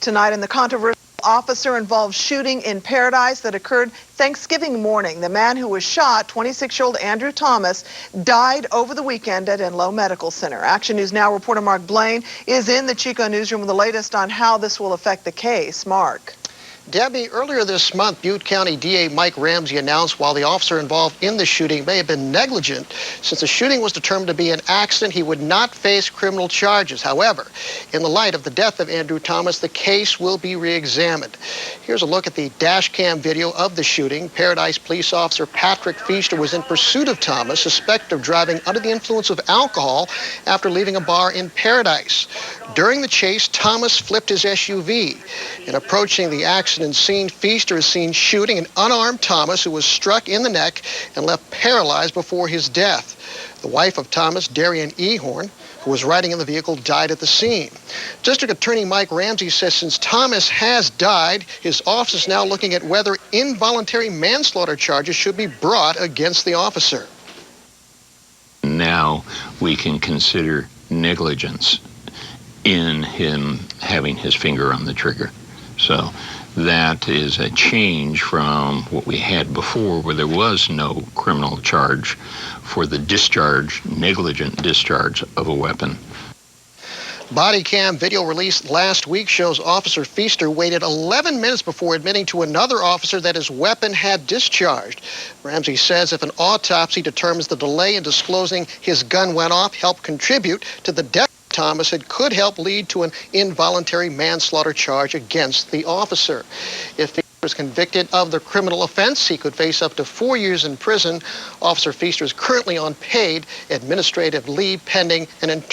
tonight in the controversial officer-involved shooting in Paradise that occurred Thanksgiving morning. The man who was shot, 26-year-old Andrew Thomas, died over the weekend at Inlow Medical Center. Action News Now reporter Mark Blaine is in the Chico newsroom with the latest on how this will affect the case. Mark. Debbie, earlier this month, Butte County DA Mike Ramsey announced while the officer involved in the shooting may have been negligent, since the shooting was determined to be an accident, he would not face criminal charges. However, in the light of the death of Andrew Thomas, the case will be re-examined. Here's a look at the dash cam video of the shooting. Paradise police officer Patrick Feaster was in pursuit of Thomas, suspected of driving under the influence of alcohol after leaving a bar in Paradise. During the chase, Thomas flipped his SUV. In approaching the accident scene, Feaster is seen shooting an unarmed Thomas who was struck in the neck and left paralyzed before his death. The wife of Thomas, Darian Ehorn, who was riding in the vehicle, died at the scene. District Attorney Mike Ramsey says since Thomas has died, his office is now looking at whether involuntary manslaughter charges should be brought against the officer. Now we can consider negligence in him having his finger on the trigger. So that is a change from what we had before, where there was no criminal charge for the discharge, negligent discharge of a weapon. Body cam video released last week shows Officer Feaster waited 11 minutes before admitting to another officer that his weapon had discharged. Ramsey says if an autopsy determines the delay in disclosing his gun went off helped contribute to the death of Thomas, it could help lead to an involuntary manslaughter charge against the officer. If Feaster is convicted of the criminal offense, he could face up to 4 years in prison. Officer Feaster is currently on paid administrative leave pending an internal